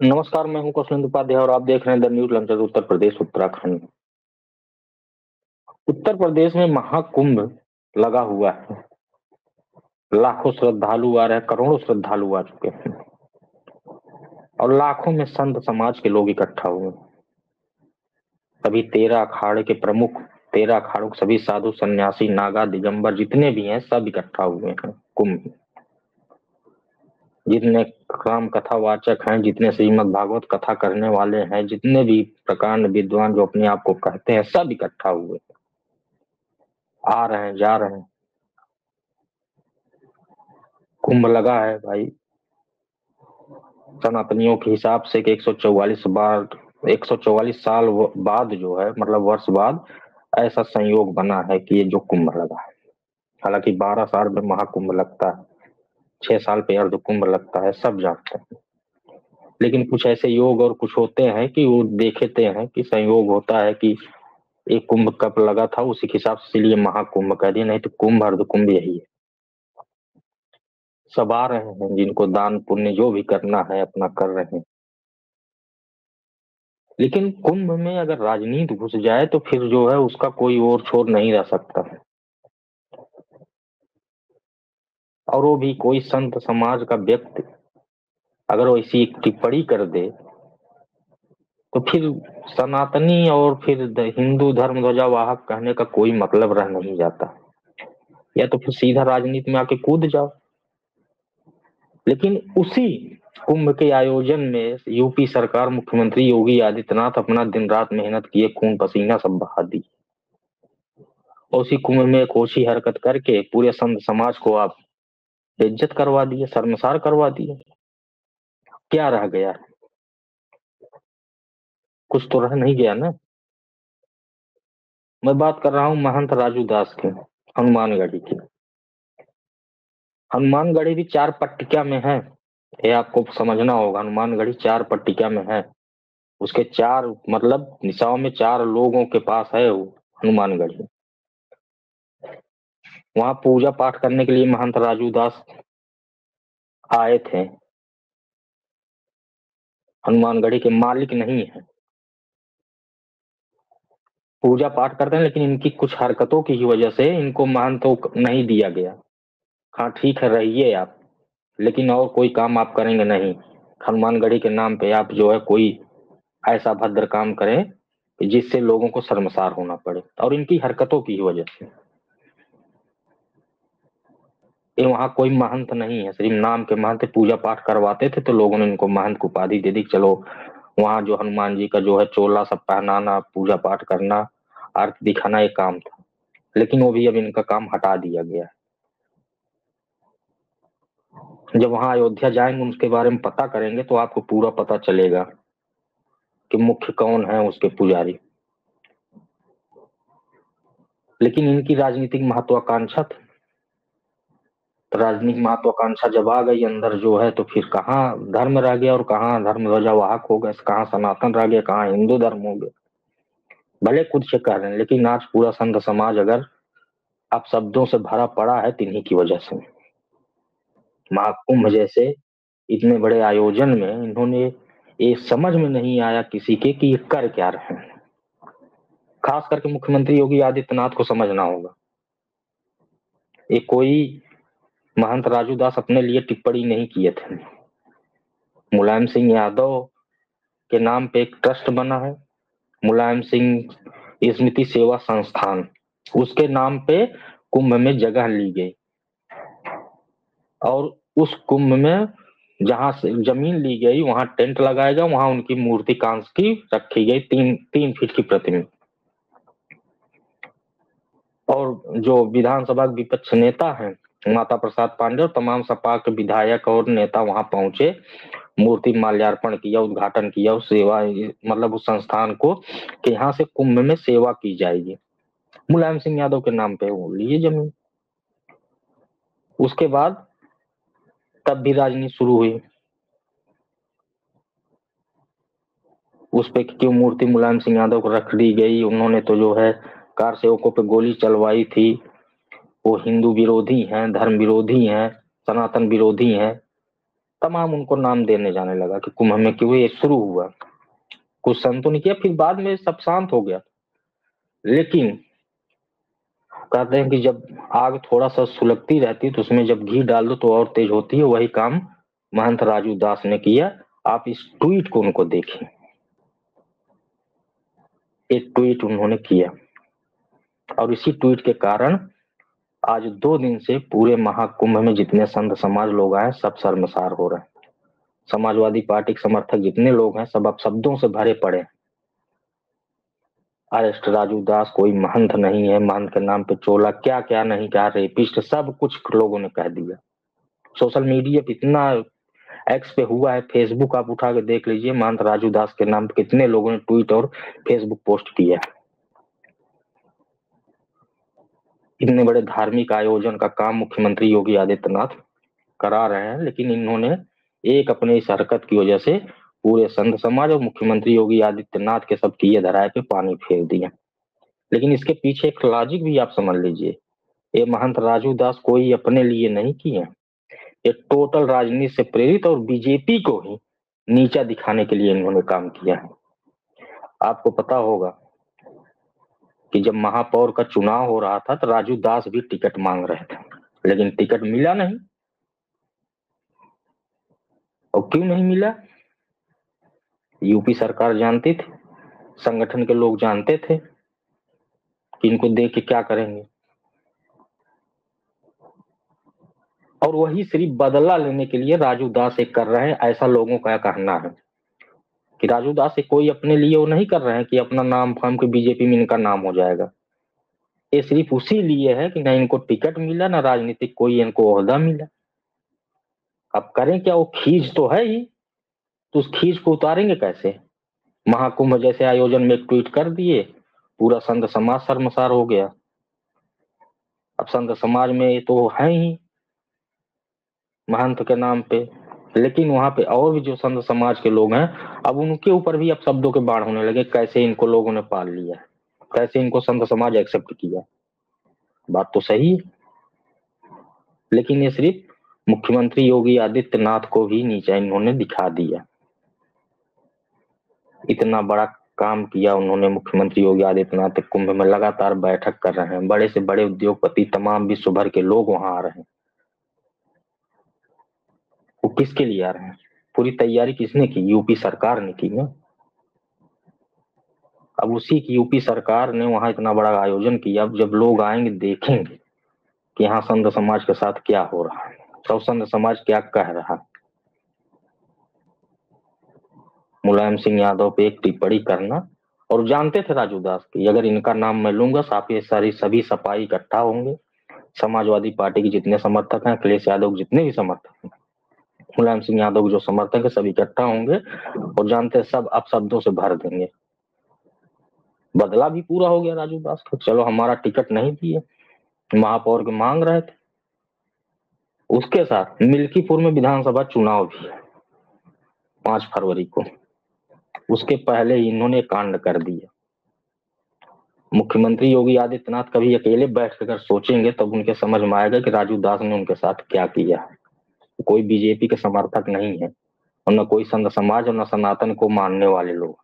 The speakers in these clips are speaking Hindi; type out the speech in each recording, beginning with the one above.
नमस्कार, मैं हूं कौशलेंद्र उपाध्याय और आप देख रहे हैं the news launcher Uttar Pradesh Uttarakhand. Uttar Pradesh में महाकुंभ लगा हुआ है। लाखों श्रद्धालु आ रहे हैं, करोड़ों श्रद्धालु आ चुके हैं और लाखों में संत समाज के लोग इकट्ठा हुए। सभी 13 अखाड़े के प्रमुख, 13 अखाड़ों के सभी साधु सन्यासी नागा दिगंबर जितने भी हैं सब इकट्ठा हुए हैं कुंभ में। जितने राम कथा वाचक हैं, जितने श्रीमद् भागवत कथा करने वाले हैं, जितने भी प्रकांड विद्वान जो अपने आप को कहते हैं, सब इकट्ठा हुए आ रहे हैं, जा रहे हैं। कुंभ लगा है भाई सनातनियों के हिसाब से कि 144 साल बाद जो है, मतलब वर्ष बाद ऐसा संयोग बना है कि ये जो कुंभ लगा है। हालांकि 12 साल में महाकुंभ लगता है, 6 साल पे अर्ध कुंभ लगता है, सब जानते हैं। लेकिन कुछ ऐसे योग और कुछ होते हैं कि वो देखते हैं कि संयोग होता है कि एक कुंभ कब लगा था, उसी के हिसाब से इसलिए महाकुंभ कह दिया, नहीं तो कुंभ अर्ध कुंभ यही है। सब आ रहे हैं, जिनको दान पुण्य जो भी करना है अपना कर रहे हैं। लेकिन कुंभ में अगर राजनीति घुस जाए तो फिर जो है उसका कोई और छोर नहीं रह सकता है। और वो भी कोई संत समाज का व्यक्ति अगर वो ऐसी एक टिप्पणी कर दे तो फिर सनातनी और फिर हिंदू धर्म ध्वजावाहक कहने का कोई मतलब रह नहीं जाता। या तो फिर सीधा राजनीति में आके कूद जाओ। लेकिन उसी कुंभ के आयोजन में यूपी सरकार, मुख्यमंत्री योगी आदित्यनाथ अपना दिन रात मेहनत किए, खून पसीना सब बहा दी और उसी कुंभ में एक ओछी हरकत करके पूरे संत समाज को आप बेइज्जत करवा दिए, शर्मसार करवा दिए। क्या रह गया? कुछ तो रह नहीं गया ना। मैं बात कर रहा हूँ महंत राजू दास की, हनुमानगढ़ी की। हनुमानगढ़ी भी 4 पट्टिका में है, ये आपको समझना होगा। हनुमानगढ़ी 4 पट्टिका में है। उसके 4 मतलब दिशाओं में 4 लोगों के पास है वो हनुमानगढ़ी। वहां पूजा पाठ करने के लिए महंत राजू दास आए थे। हनुमानगढ़ी के मालिक नहीं है, पूजा पाठ करते हैं, लेकिन इनकी कुछ हरकतों की वजह से इनको महंत तो नहीं दिया गया। हाँ ठीक है, रहिए आप, लेकिन और कोई काम आप करेंगे नहीं। हनुमानगढ़ी के नाम पे आप जो है कोई ऐसा भद्र काम करें जिससे लोगों को शर्मसार होना पड़े, और इनकी हरकतों की वजह से। ये वहां कोई महंत नहीं है, सिर्फ नाम के महंत पूजा पाठ करवाते थे तो लोगों ने इनको महंत की उपाधि दे दी। चलो वहां जो हनुमान जी का जो है चोला सब पहनाना, पूजा पाठ करना, आरती दिखाना, ये काम था। लेकिन वो भी अब इनका काम हटा दिया गया। जब वहां अयोध्या जाएंगे उसके बारे में पता करेंगे तो आपको पूरा पता चलेगा कि मुख्य कौन है उसके पुजारी। लेकिन इनकी राजनीतिक महत्वाकांक्षा थी। तो राजनीतिक महत्वाकांक्षा जब आ गई अंदर जो है, तो फिर कहाँ धर्म रह गया और कहाँ धर्म ध्वजावाहक हो गए, कहाँ सनातन रह गया, कहाँ हिंदू धर्म हो गया। भले खुद से कह रहे हैं, लेकिन आज पूरा संत समाज अगर आप शब्दों से भरा पड़ा है तो इन्हीं की वजह से। महाकुंभ जैसे इतने बड़े आयोजन में इन्होंने, ये समझ में नहीं आया किसी के कि ये कर क्या रहे हैं। खास करके मुख्यमंत्री योगी आदित्यनाथ को समझना होगा। ये कोई महंत राजू दास अपने लिए टिप्पणी नहीं किए थे। मुलायम सिंह यादव के नाम पे एक ट्रस्ट बना है, मुलायम सिंह स्मृति सेवा संस्थान, उसके नाम पे कुंभ में जगह ली गई। और उस कुंभ में जहां से जमीन ली गई वहां टेंट लगाया गया, वहां उनकी मूर्ति कांस्य की रखी गई, 3 फीट की प्रतिमा। और जो विधानसभा विपक्ष नेता हैं माता प्रसाद पांडे और तमाम सपा के विधायक और नेता वहां पहुंचे, मूर्ति माल्यार्पण किया, उद्घाटन किया उस सेवा, मतलब उस संस्थान को कि यहाँ से कुंभ में सेवा की जाएगी। मुलायम सिंह यादव के नाम पे वो लिए जमीन। उसके बाद तब भी राजनीति शुरू हुई उस पे क्यों मूर्ति मुलायम सिंह यादव को रख दी गई। उन्होंने तो जो है कार सेवकों पे गोली चलवाई थी। वो हिंदू विरोधी हैं, धर्म विरोधी हैं, सनातन विरोधी हैं। तमाम उनको नाम देने जाने लगा कि कुंभ में क्यों ये शुरू हुआ। कुछ संतों ने किया, फिर बाद में सब शांत हो गया। लेकिन कहते हैं कि जब आग थोड़ा सा सुलगती रहती है तो उसमें जब घी डाल दो तो और तेज होती है। वही काम महंत राजू दास ने किया। आप इस ट्वीट को उनको देखें, एक ट्वीट उन्होंने किया और इसी ट्वीट के कारण आज 2 दिन से पूरे महाकुंभ में जितने संत समाज लोग आए सब शर्मसार हो रहे हैं। समाजवादी पार्टी के समर्थक जितने लोग हैं सब अब शब्दों से भरे पड़े हैं। अरेस्ट राजू दास कोई महंत नहीं है, महंत के नाम पे चोला क्या क्या नहीं कहा, रेपिस्ट, सब कुछ लोगों ने कह दिया। सोशल मीडिया पे इतना एक्स पे हुआ है, फेसबुक आप उठा के देख लीजिए, महंत राजू दास के नाम पे कितने लोगों ने ट्वीट और फेसबुक पोस्ट किया। इतने बड़े धार्मिक आयोजन का काम मुख्यमंत्री योगी आदित्यनाथ करा रहे हैं, लेकिन इन्होंने एक अपने इस हरकत की वजह से पूरे संत समाज और मुख्यमंत्री योगी आदित्यनाथ के सब किए धराए पे पानी फेर दिया। लेकिन इसके पीछे एक लॉजिक भी आप समझ लीजिए, ये महंत राजू दास कोई अपने लिए नहीं किए, ये टोटल राजनीति से प्रेरित और बीजेपी को ही नीचा दिखाने के लिए इन्होंने काम किया है। आपको पता होगा कि जब महापौर का चुनाव हो रहा था तो राजू दास भी टिकट मांग रहे थे, लेकिन टिकट मिला नहीं। और क्यों नहीं मिला? यूपी सरकार जानती थी, संगठन के लोग जानते थे कि इनको देख के क्या करेंगे, और वही सिर्फ बदला लेने के लिए राजू दास एक कर रहे हैं, ऐसा लोगों का कहना है कि राजू दास से कोई अपने लिए वो नहीं कर रहे हैं कि अपना नाम फाम के बीजेपी में इनका नाम हो जाएगा। ये सिर्फ उसी लिए है कि ना इनको टिकट मिला ना राजनीतिक कोई इनको ओहदा मिला। अब करें क्या, वो खींच तो है ही, तो उस खींच को उतारेंगे कैसे? महाकुंभ जैसे आयोजन में एक ट्वीट कर दिए, पूरा संत समाज शर्मसार हो गया। अब संत समाज में तो है ही महंत के नाम पे, लेकिन वहां पे और भी जो संत समाज के लोग हैं अब उनके ऊपर भी अब शब्दों के बाढ़ होने लगे, कैसे इनको लोगों ने पाल लिया, कैसे इनको संत समाज एक्सेप्ट किया। बात तो सही है, लेकिन ये सिर्फ मुख्यमंत्री योगी आदित्यनाथ को भी नीचा इन्होंने दिखा दिया। इतना बड़ा काम किया उन्होंने मुख्यमंत्री योगी आदित्यनाथ, कुंभ में लगातार बैठक कर रहे हैं, बड़े से बड़े उद्योगपति तमाम विश्व भर के लोग वहां आ रहे हैं। वो किसके लिए आ रहे हैं? पूरी तैयारी किसने की? यूपी सरकार ने की ना। अब उसी की यूपी सरकार ने वहां इतना बड़ा आयोजन किया, अब जब लोग आएंगे देखेंगे कि यहाँ संत समाज के साथ क्या हो रहा है, तो संत समाज क्या कह रहा है। मुलायम सिंह यादव पे एक टिप्पणी करना, और जानते थे राजू दास की अगर इनका नाम मैं लूंगा साफी सारी सभी सपाई इकट्ठा होंगे, समाजवादी पार्टी के जितने समर्थक हैं, अखिलेश यादव जितने भी समर्थक हैं, मुलायम सिंह यादव के जो समर्थक है सब इकट्ठा होंगे और जानते सब अब शब्दों से भर देंगे। बदला भी पूरा हो गया राजू दास का, चलो हमारा टिकट नहीं दिए, महापौर के मांग रहे थे। उसके साथ मिल्कीपुर में विधानसभा चुनाव भी है 5 फरवरी को, उसके पहले ही इन्होंने कांड कर दिया। मुख्यमंत्री योगी आदित्यनाथ कभी अकेले बैठ कर सोचेंगे तब उनके समझ में आएगा कि राजू दास ने उनके साथ क्या किया। कोई बीजेपी के समर्थक नहीं है और न कोई संत समाज और न सनातन को मानने वाले लोग।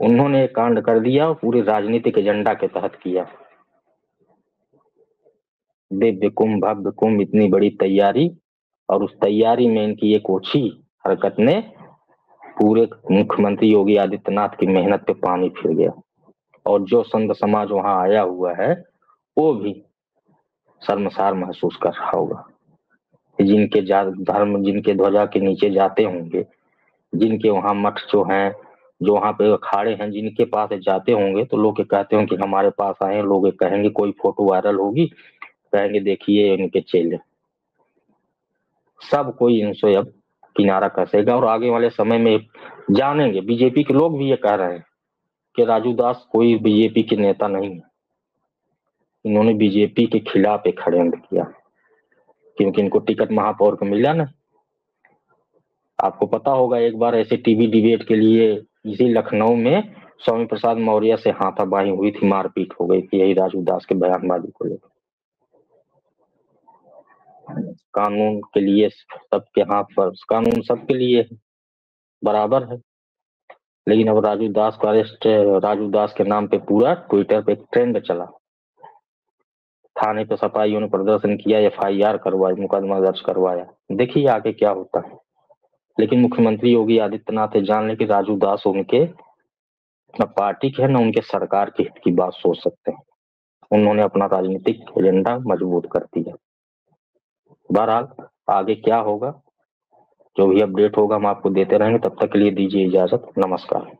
उन्होंने एक कांड कर दिया और पूरे राजनीतिक एजेंडा के तहत किया। दिव्य कुंभ, भव्य कुंभ, इतनी बड़ी तैयारी, और उस तैयारी में इनकी एक ओछी हरकत ने पूरे मुख्यमंत्री योगी आदित्यनाथ की मेहनत पे पानी फिर गया। और जो संत समाज वहां आया हुआ है वो भी शर्मसार महसूस कर रहा होगा। जिनके धर्म, जिनके ध्वजा के नीचे जाते होंगे, जिनके वहां मठ जो हैं, जो वहां पे अखाड़े हैं, जिनके पास जाते होंगे तो लोग कहते होंगे कि हमारे पास आए, लोग कहेंगे, कोई फोटो वायरल होगी, कहेंगे देखिए इनके चेले। सब कोई इनसे अब किनारा कसेगा और आगे वाले समय में जानेंगे। बीजेपी के लोग भी ये कह रहे हैं कि राजू दास कोई बीजेपी के नेता नहीं है, इन्होंने बीजेपी के खिलाफ एक षड्यंत्र किया क्योंकि इनको टिकट महापौर को मिला ना। आपको पता होगा एक बार ऐसे टीवी डिबेट के लिए इसी लखनऊ में स्वामी प्रसाद मौर्य से हाथापाई हुई थी, मारपीट हो गई थी, यही राजू दास के बयानबाजी को लेकर। कानून के लिए सबके हाथ पर, कानून सबके लिए है, बराबर है। लेकिन अब राजू दास का अरेस्ट, राजू दास के नाम पे पूरा ट्विटर पे एक ट्रेंड चला। थाने पे सफाइयों ने प्रदर्शन किया, एफआईआर करवाई, मुकदमा दर्ज करवाया। देखिए आगे क्या होता है। लेकिन मुख्यमंत्री योगी आदित्यनाथ जान ले कि राजू दास उनके न पार्टी के है, न उनके सरकार के हित की बात सोच सकते हैं। उन्होंने अपना राजनीतिक एजेंडा मजबूत कर दिया। बहरहाल आगे क्या होगा, जो भी अपडेट होगा हम आपको देते रहेंगे। तब तक के लिए दीजिए इजाजत, नमस्कार।